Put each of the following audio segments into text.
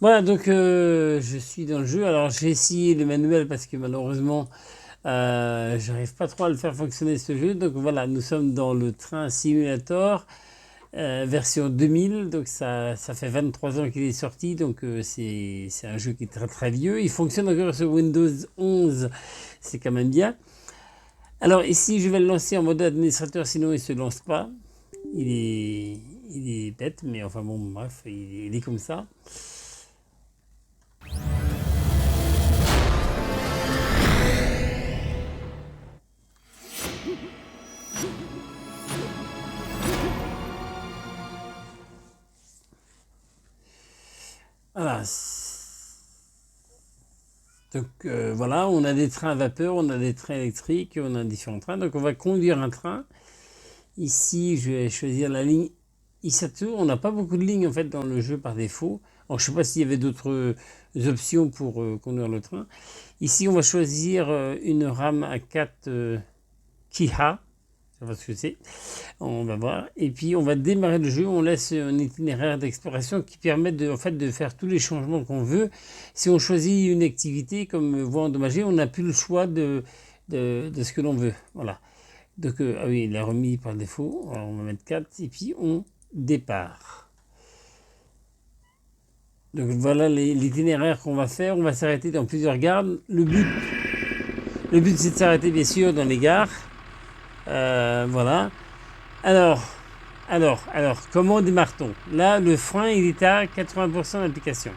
Voilà, donc je suis dans le jeu. Alors j'ai essayé le manuel parce que malheureusement, j'arrive pas trop à le faire fonctionner ce jeu. Donc voilà, nous sommes dans le train simulator version 2000. Donc ça fait 23 ans qu'il est sorti. Donc c'est un jeu qui est très très vieux. Il fonctionne encore sur Windows 11. C'est quand même bien. Alors ici, je vais le lancer en mode administrateur, sinon il se lance pas. Il est, il est bête, mais enfin bon, bref, il est comme ça. Voilà. Donc voilà, on a des trains à vapeur, on a des trains électriques, on a différents trains. Donc on va conduire un train. Ici, je vais choisir la ligne Isato. On n'a pas beaucoup de lignes en fait dans le jeu par défaut. Alors je ne sais pas s'il y avait d'autres options pour conduire le train. Ici, on va choisir une rame à 4 Kiha. Je ne sais pas ce que c'est. On va voir. Et puis on va démarrer le jeu. On laisse un itinéraire d'exploration qui permet en fait, de faire tous les changements qu'on veut. Si on choisit une activité comme voie endommagée, on n'a plus le choix de ce que l'on veut. Voilà. Donc, ah oui, il a remis par défaut. Alors, on va mettre 4 et puis on départ. Donc voilà l'itinéraire qu'on va faire. On va s'arrêter dans plusieurs gares. Le but c'est de s'arrêter bien sûr dans les gares. Voilà. Alors, comment démarre-t-on? Là, le frein, il est à 80% d'application.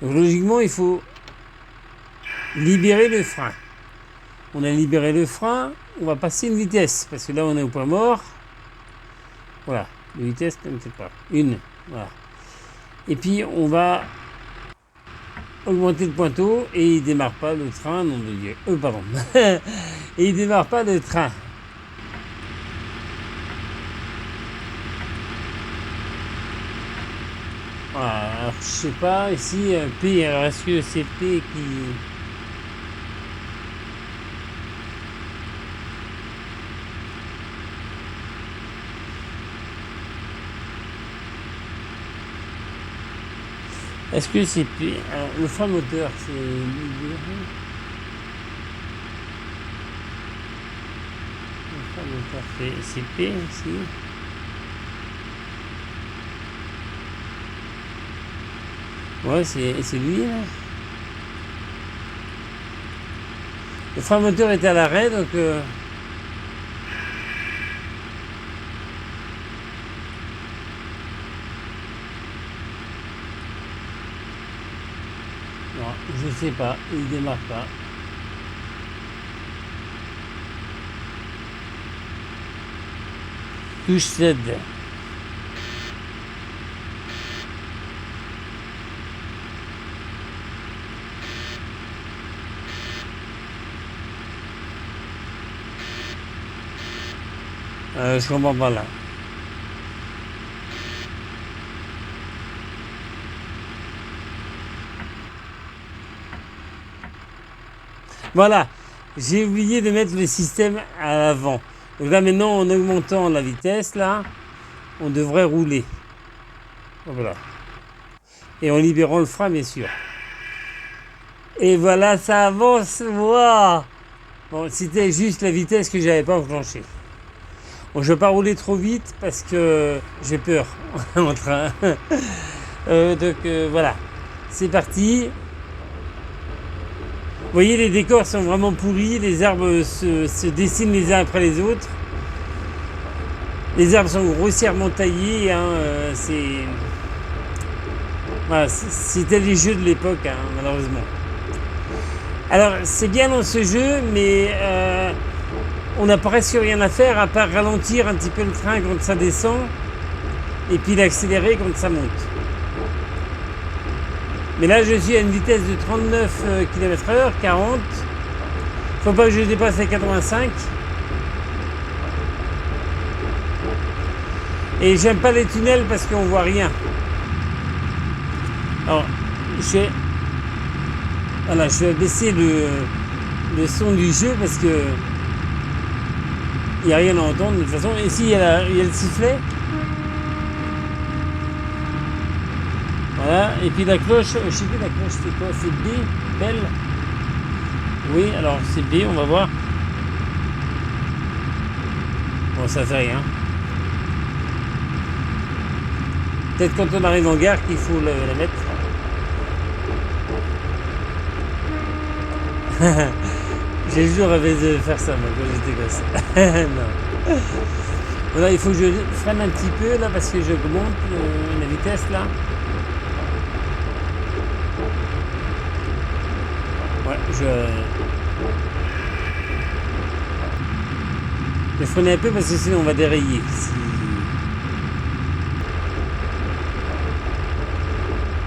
Donc, logiquement, il faut libérer le frein. On a libéré le frein, on va passer une vitesse, parce que là, on est au point mort. Voilà, la vitesse, ne sais pas. Une, voilà. Et puis, on va augmenter le pointeau, et il démarre pas le train, non de Dieu. Pardon. Et il démarre pas le train. Voilà, alors je sais pas, ici P, alors est-ce que c'est P qui... Est-ce que c'est P? Alors, le frein moteur, c'est... Le frein moteur, c'est P ici. Ouais, c'est lui là. Le frein moteur est à l'arrêt, donc non, je sais pas, il démarre pas. Touche Z. Je comprends pas là. Voilà, j'ai oublié de mettre le système à l'avant. Donc là maintenant, en augmentant la vitesse, là, on devrait rouler. Voilà. Et en libérant le frein, bien sûr. Et voilà, ça avance. Wow. Bon, c'était juste la vitesse que j'avais pas enclenchée. Bon, je ne vais pas rouler trop vite parce que j'ai peur en train. Donc voilà, c'est parti. Vous voyez, les décors sont vraiment pourris, les arbres se dessinent les uns après les autres. Les arbres sont grossièrement taillés, hein, voilà, c'était les jeux de l'époque, hein, malheureusement. Alors, c'est bien dans ce jeu, mais on n'a presque rien à faire à part ralentir un petit peu le train quand ça descend et puis l'accélérer quand ça monte. Mais là, je suis à une vitesse de 39 km/h, 40. Faut pas que je dépasse les 85. Et j'aime pas les tunnels parce qu'on voit rien. Alors, je vais baisser le son du jeu parce que il n'y a rien à entendre de toute façon. Ici, il y a le sifflet. Voilà, et puis la cloche, je sais plus la cloche c'est quoi, c'est B, belle. Oui, alors c'est B, on va voir. Bon, ça fait rien. Peut-être quand on arrive en gare qu'il faut la mettre. J'ai toujours rêvé de faire ça moi quand j'étais gosse. Non. Voilà, il faut que je freine un petit peu là parce que j'augmente la vitesse là. Ouais, je vais freiner un peu parce que sinon on va dérailler.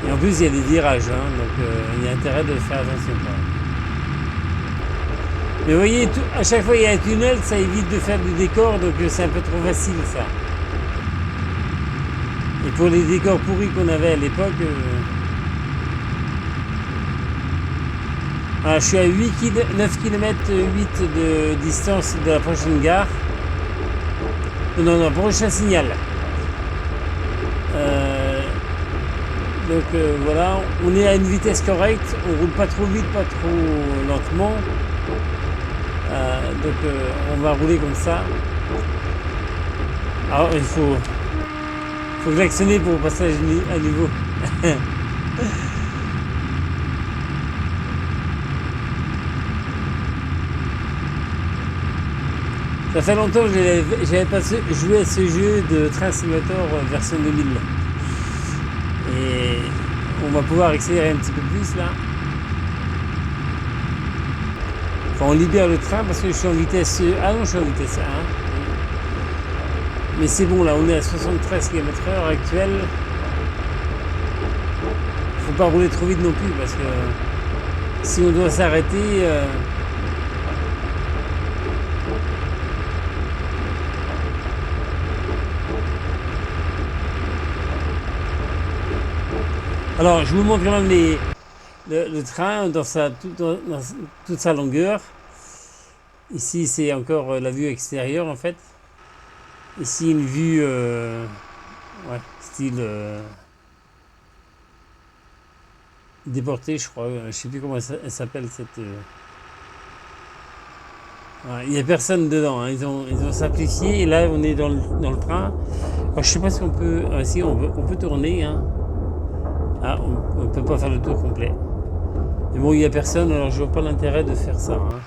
Et en plus il y a des virages, hein, donc il y a intérêt de faire attention quand même. Mais vous voyez, à chaque fois il y a un tunnel, ça évite de faire du décor, donc c'est un peu trop facile ça. Et pour les décors pourris qu'on avait à l'époque, voilà, je suis à 9 km 8 de distance de la prochaine gare. Non, prochain signal. Donc voilà, on est à une vitesse correcte, on roule pas trop vite, pas trop lentement. Donc on va rouler comme ça. Alors il faut klaxonner pour passer à niveau. Ça fait longtemps que j'avais pas joué à ce jeu de Train Simulator version 2000. Et on va pouvoir accélérer un petit peu plus là. Enfin, on libère le train parce que je suis en vitesse... Ah non, je suis en vitesse 1. Mais c'est bon, là, on est à 73 km/h actuel. Faut pas rouler trop vite non plus parce que si on doit s'arrêter... Alors, je vous montre quand même le train dans toute sa longueur. Ici, c'est encore la vue extérieure en fait. Ici, une vue ouais, style déporté, je crois. Je sais plus comment elle s'appelle cette. Ouais, il n'y a personne dedans. Hein. Ils ont simplifié et là, on est dans le train. Alors, je sais pas si on peut. Si, on peut tourner. Hein. Ah, on ne peut pas faire le tour complet. Mais bon, il n'y a personne, alors je vois pas l'intérêt de faire ça. Hein.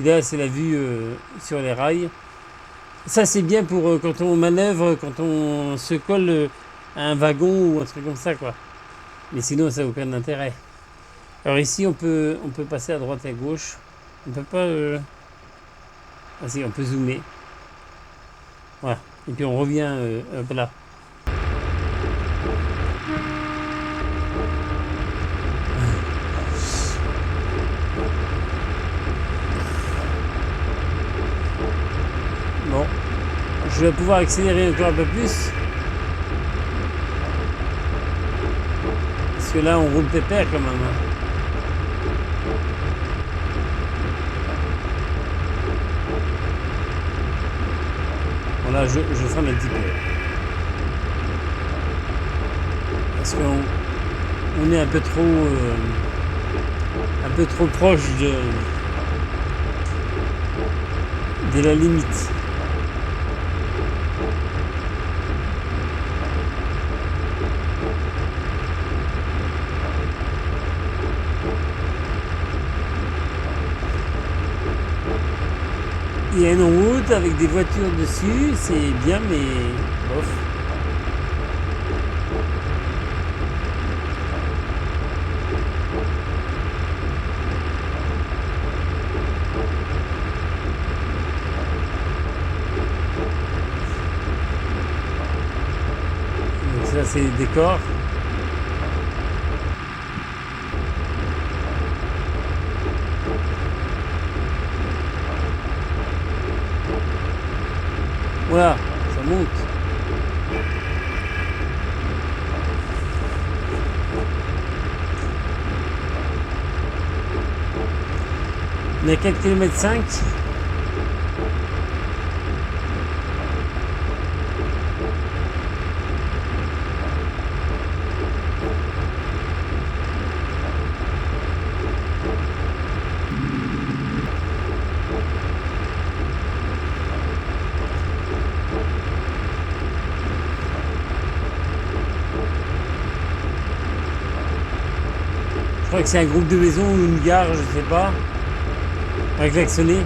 Et là, c'est la vue sur les rails. Ça, c'est bien pour quand on manœuvre, quand on se colle à un wagon ou un truc comme ça, quoi. Mais sinon, ça n'a aucun intérêt. Alors ici, on peut passer à droite et à gauche. On peut pas... Ah si, on peut zoomer. Voilà. Et puis on revient hop là. Bon, je vais pouvoir accélérer encore un peu plus. Parce que là, on roule pépère quand même. Hein. Voilà, je freine un petit peu. Parce qu'on est un peu trop proche de la limite. Il y a une route avec des voitures dessus, c'est bien, mais bof. Donc ça, c'est le décor. Voilà, ça monte. On est à 4 km 5. crois que c'est un groupe de maisons ou une gare, je sais pas. On va klaxonner.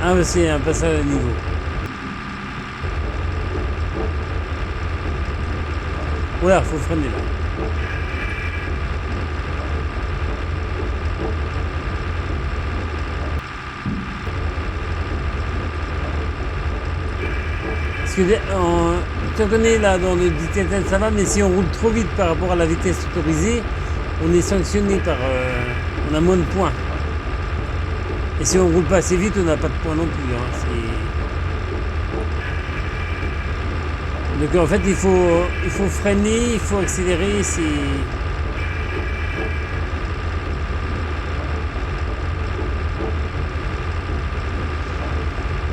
Ah, mais c'est un passage à niveau. Voilà, faut freiner là. Parce que tu connais là dans le dictateur ça va, mais si on roule trop vite par rapport à la vitesse autorisée, on est sanctionné par. On a moins de points. Et si on roule pas assez vite, on n'a pas de points non plus. Hein. Donc en fait, il faut freiner, il faut accélérer.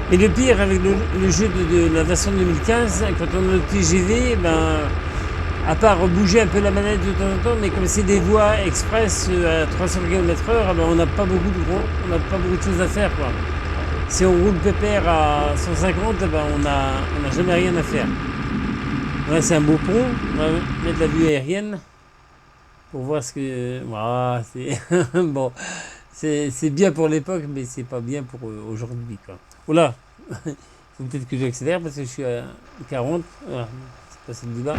Mais le pire avec le jeu de la version 2015, quand on a le TGV, à part bouger un peu la manette de temps en temps, mais comme c'est des voies express à 300 km/h, on n'a pas beaucoup de choses à faire, quoi. Si on roule pépère à 150, on n'a jamais rien à faire. Là, c'est un beau pont. On va mettre la vue aérienne pour voir ce que. Voilà, c'est bon. C'est bien pour l'époque, mais c'est pas bien pour aujourd'hui, quoi. Oula, il faut peut-être que j'accélère parce que je suis à 40. Voilà, c'est pas celui-là.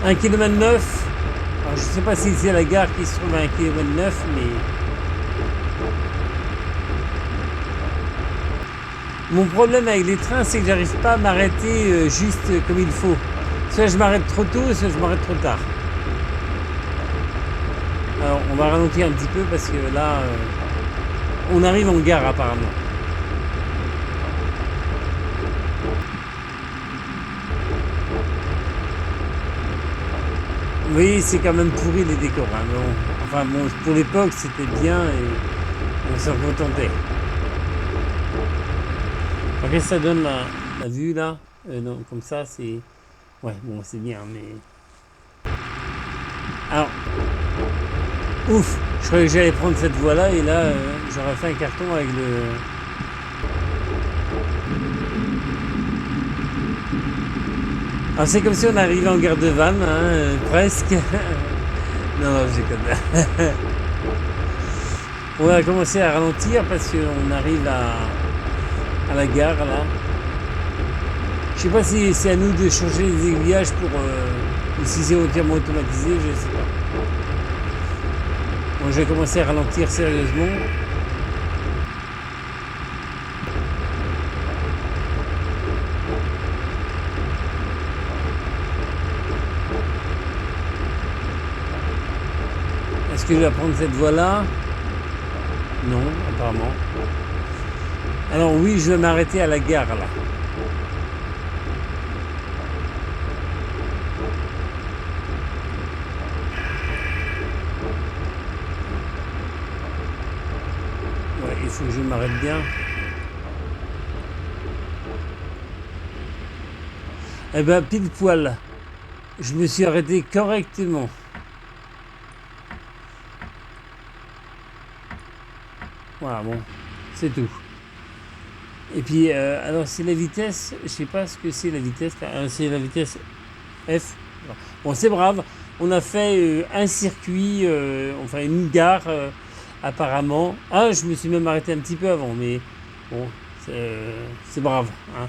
Un km 9. Alors, je sais pas si c'est la gare qui se trouve à 1 km 9, mais. Mon problème avec les trains, c'est que j'arrive pas à m'arrêter juste comme il faut. Soit je m'arrête trop tôt, soit je m'arrête trop tard. Alors, on va ralentir un petit peu parce que là, on arrive en gare apparemment. Oui, c'est quand même pourri les décors. Hein. Enfin bon, pour l'époque, c'était bien et on s'en contentait. Alors, qu'est-ce que ça donne la vue là non, comme ça, c'est. Ouais, bon, c'est bien, mais. Alors. Ouf, je croyais que j'allais prendre cette voie là et là, j'aurais fait un carton avec le. Alors, c'est comme si on arrivait en gare de Vannes, hein, presque. Non, j'ai comme. On va commencer à ralentir parce qu'on arrive à la gare là. Je sais pas si c'est à nous de changer les aiguillages pour ou si c'est entièrement automatisé, je sais pas. Bon, je vais commencer à ralentir sérieusement. Est-ce que je vais prendre cette voie là? Non, apparemment. Alors oui, je vais m'arrêter à la gare là. Ouais, il faut que je m'arrête bien. Eh ben pile poil, je me suis arrêté correctement. Voilà, bon, c'est tout. Et puis, alors c'est la vitesse, je sais pas ce que c'est la vitesse, c'est la vitesse F. Bon, c'est brave, on a fait un circuit, enfin une gare apparemment. Ah, je me suis même arrêté un petit peu avant, mais bon, c'est brave. Hein.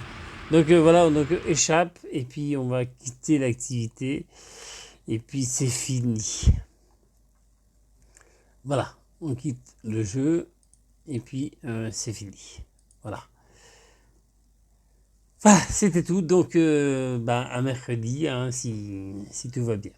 Donc voilà, donc échappe, et puis on va quitter l'activité, et puis c'est fini. Voilà, on quitte le jeu, et puis c'est fini. Voilà. Enfin, c'était tout, donc à mercredi, hein, si tout va bien.